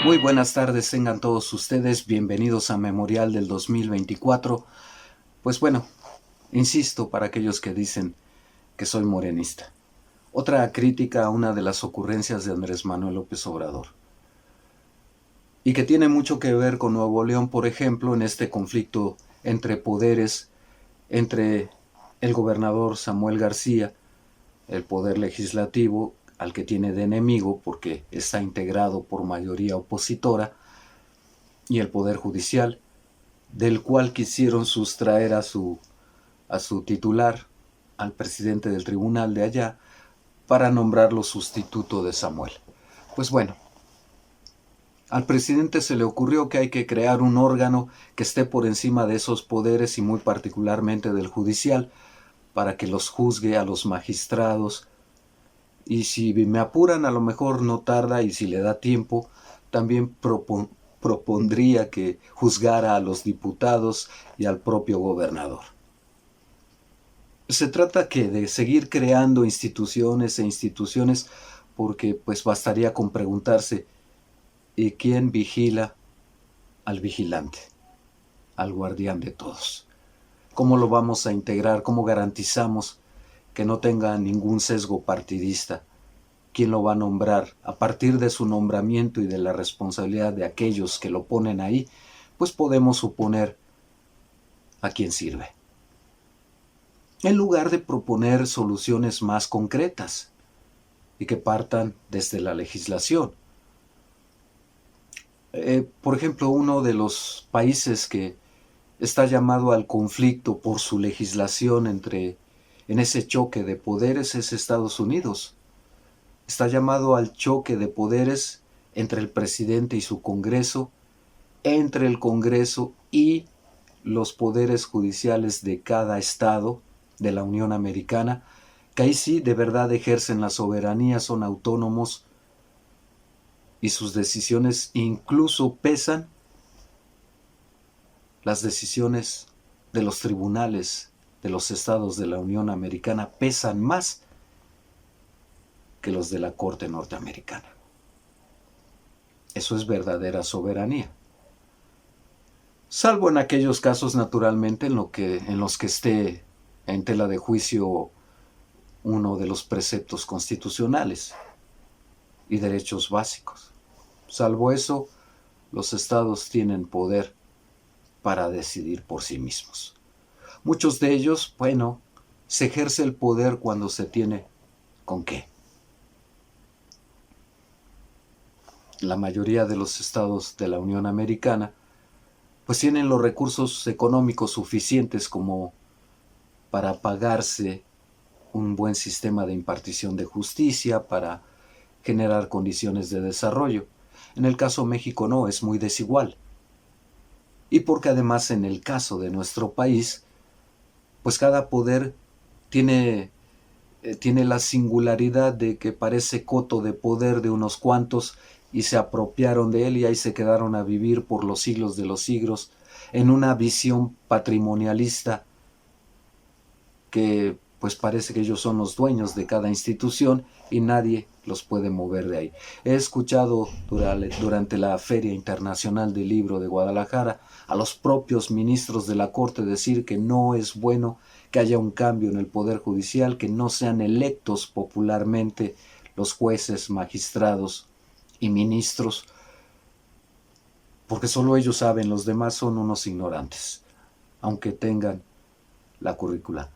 Muy buenas tardes, tengan todos ustedes bienvenidos a Memorial del 2024. Pues bueno, insisto para aquellos que dicen que soy morenista. Otra crítica a una de las ocurrencias de Andrés Manuel López Obrador. Y que tiene mucho que ver con Nuevo León, por ejemplo, en este conflicto entre poderes, entre el gobernador Samuel García, el poder legislativo, al que tiene de enemigo porque está integrado por mayoría opositora, y el poder judicial, del cual quisieron sustraer a su titular, al presidente del tribunal de allá, para nombrarlo sustituto de Samuel. Pues bueno, al presidente se le ocurrió que hay que crear un órgano que esté por encima de esos poderes y muy particularmente del judicial, para que los juzgue a los magistrados. Y si me apuran, a lo mejor no tarda, y si le da tiempo, también propondría que juzgara a los diputados y al propio gobernador. Se trata que de seguir creando instituciones, porque pues bastaría con preguntarse ¿quién vigila al vigilante, al guardián de todos? ¿Cómo lo vamos a integrar? ¿Cómo garantizamos que no tenga ningún sesgo partidista? ¿Quién lo va a nombrar? A partir de su nombramiento y de la responsabilidad de aquellos que lo ponen ahí, pues podemos suponer a quién sirve. En lugar de proponer soluciones más concretas y que partan desde la legislación. Por ejemplo, uno de los países que está llamado al conflicto por su legislación en ese choque de poderes es Estados Unidos. Está llamado al choque de poderes entre el presidente y su Congreso, entre el Congreso y los poderes judiciales de cada estado de la Unión Americana, que ahí sí de verdad ejercen la soberanía, son autónomos y sus decisiones incluso pesan. Las decisiones de los tribunales de los estados de la Unión Americana pesan más que los de la Corte norteamericana. Eso es verdadera soberanía. Salvo en aquellos casos, naturalmente, en los que esté en tela de juicio uno de los preceptos constitucionales y derechos básicos. Salvo eso, los estados tienen poder para decidir por sí mismos. Muchos de ellos, bueno, se ejerce el poder cuando se tiene con qué. La mayoría de los estados de la Unión Americana pues tienen los recursos económicos suficientes como para pagarse un buen sistema de impartición de justicia, para generar condiciones de desarrollo. En el caso de México no, es muy desigual. Y porque además en el caso de nuestro país, pues cada poder tiene la singularidad de que parece coto de poder de unos cuantos y se apropiaron de él y ahí se quedaron a vivir por los siglos de los siglos en una visión patrimonialista que pues parece que ellos son los dueños de cada institución y nadie los puede mover de ahí. He escuchado durante la Feria Internacional del Libro de Guadalajara a los propios ministros de la Corte decir que no es bueno que haya un cambio en el Poder Judicial, que no sean electos popularmente los jueces, magistrados y ministros, porque solo ellos saben, los demás son unos ignorantes, aunque tengan la currícula.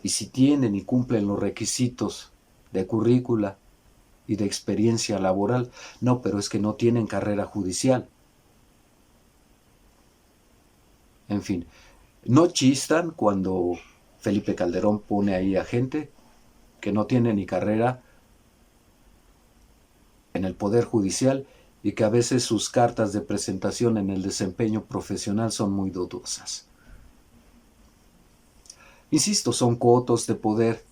Y si tienen y cumplen los requisitos de currícula y de experiencia laboral, no, pero es que no tienen carrera judicial. En fin, no chistan cuando Felipe Calderón pone ahí a gente que no tiene ni carrera en el Poder Judicial y que a veces sus cartas de presentación en el desempeño profesional son muy dudosas. Insisto, son cotos de poder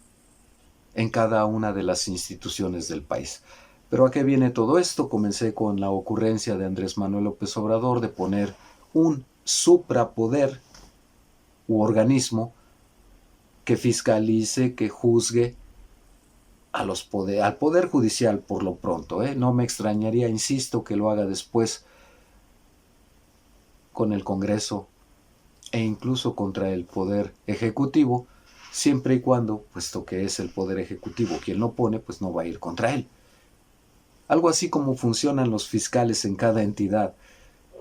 en cada una de las instituciones del país. Pero ¿a qué viene todo esto? Comencé con la ocurrencia de Andrés Manuel López Obrador de poner un suprapoder u organismo que fiscalice, que juzgue al poder judicial por lo pronto. No me extrañaría, insisto, que lo haga después con el Congreso e incluso contra el poder ejecutivo, siempre y cuando, puesto que es el poder ejecutivo quien lo pone, pues no va a ir contra él. Algo así como funcionan los fiscales en cada entidad,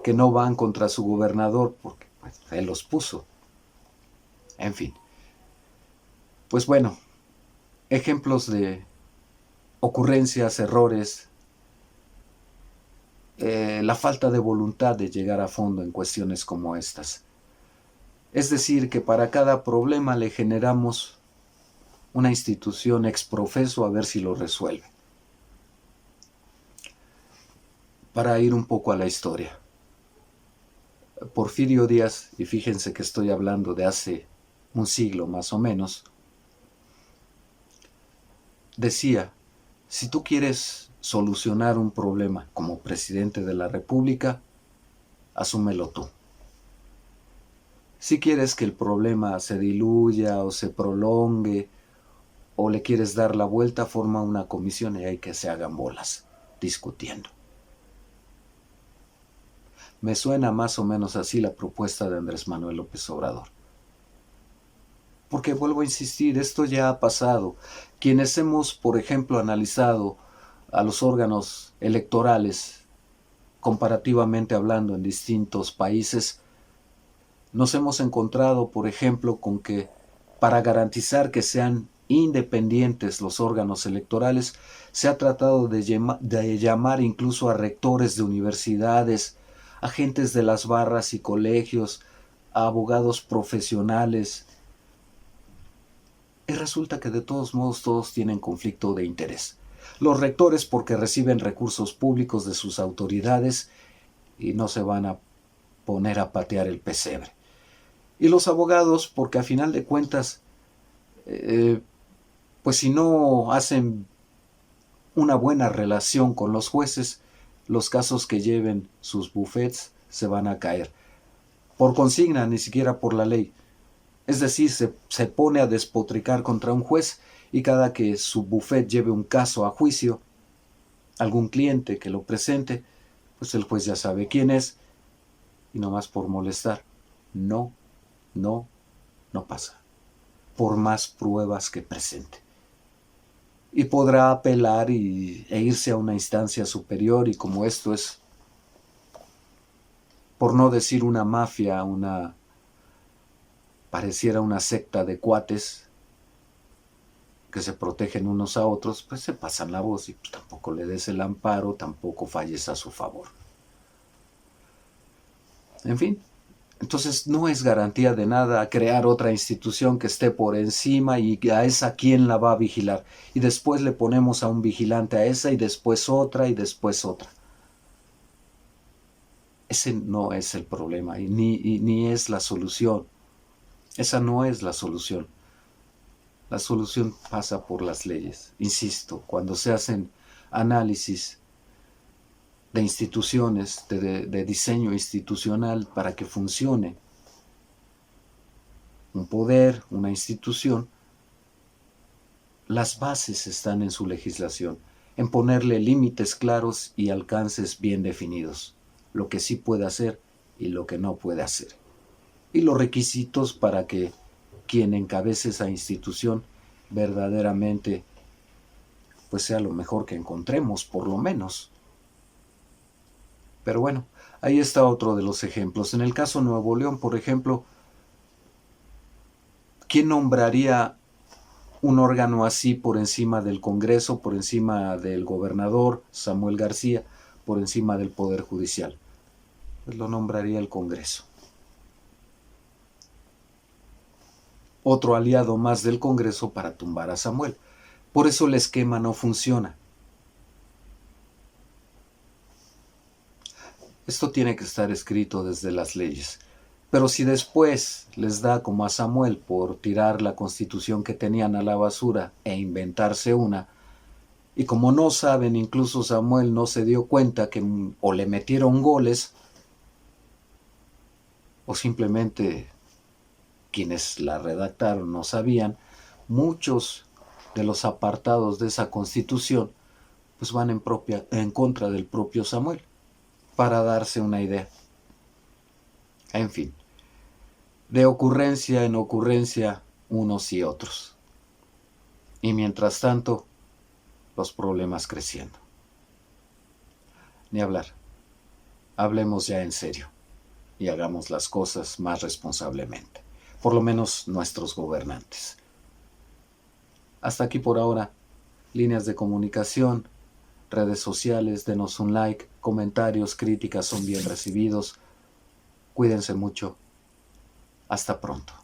que no van contra su gobernador porque pues, él los puso. En fin. Pues bueno, ejemplos de ocurrencias, errores, la falta de voluntad de llegar a fondo en cuestiones como estas. Es decir, que para cada problema le generamos una institución ex profeso a ver si lo resuelve. Para ir un poco a la historia. Porfirio Díaz, y fíjense que estoy hablando de hace un siglo más o menos, decía, si tú quieres solucionar un problema como presidente de la República, asúmelo tú. Si quieres que el problema se diluya o se prolongue o le quieres dar la vuelta, forma una comisión y hay que se hagan bolas discutiendo. Me suena más o menos así la propuesta de Andrés Manuel López Obrador. Porque vuelvo a insistir, esto ya ha pasado. Quienes hemos, por ejemplo, analizado a los órganos electorales, comparativamente hablando en distintos países, nos hemos encontrado, por ejemplo, con que para garantizar que sean independientes los órganos electorales, se ha tratado de llamar incluso a rectores de universidades, agentes de las barras y colegios, a abogados profesionales. Y resulta que de todos modos todos tienen conflicto de interés. Los rectores porque reciben recursos públicos de sus autoridades y no se van a poner a patear el pesebre. Y los abogados porque a final de cuentas, pues si no hacen una buena relación con los jueces, los casos que lleven sus bufetes se van a caer. Por consigna, ni siquiera por la ley. Es decir, se pone a despotricar contra un juez y cada que su bufete lleve un caso a juicio, algún cliente que lo presente, pues el juez ya sabe quién es y nomás por molestar. No pasa. Por más pruebas que presente. Y podrá apelar e irse a una instancia superior y como esto es, por no decir una mafia, pareciera una secta de cuates que se protegen unos a otros, pues se pasan la voz y pues tampoco le des el amparo, tampoco falles a su favor. En fin, entonces no es garantía de nada crear otra institución que esté por encima y a esa quién la va a vigilar. Y después le ponemos a un vigilante a esa y después otra y después otra. Ese no es el problema y ni es la solución. Esa no es la solución. La solución pasa por las leyes. Insisto, cuando se hacen análisis de instituciones, de diseño institucional para que funcione un poder, una institución, las bases están en su legislación, en ponerle límites claros y alcances bien definidos, lo que sí puede hacer y lo que no puede hacer, y los requisitos para que quien encabece esa institución verdaderamente pues sea lo mejor que encontremos, por lo menos. Pero bueno, ahí está otro de los ejemplos. En el caso Nuevo León, por ejemplo, ¿quién nombraría un órgano así por encima del Congreso, por encima del gobernador Samuel García, por encima del Poder Judicial? Pues lo nombraría el Congreso. Otro aliado más del Congreso para tumbar a Samuel. Por eso el esquema no funciona. Esto tiene que estar escrito desde las leyes. Pero si después les da como a Samuel por tirar la constitución que tenían a la basura e inventarse una, y como no saben, incluso Samuel no se dio cuenta que o le metieron goles, o simplemente quienes la redactaron no sabían, muchos de los apartados de esa constitución, pues van en contra del propio Samuel, para darse una idea. En fin, de ocurrencia en ocurrencia, unos y otros. Y mientras tanto, los problemas creciendo. Ni hablar. Hablemos ya en serio y hagamos las cosas más responsablemente. Por lo menos nuestros gobernantes. Hasta aquí por ahora. Líneas de comunicación, redes sociales, denos un like, comentarios, críticas son bien recibidos. Cuídense mucho. Hasta pronto.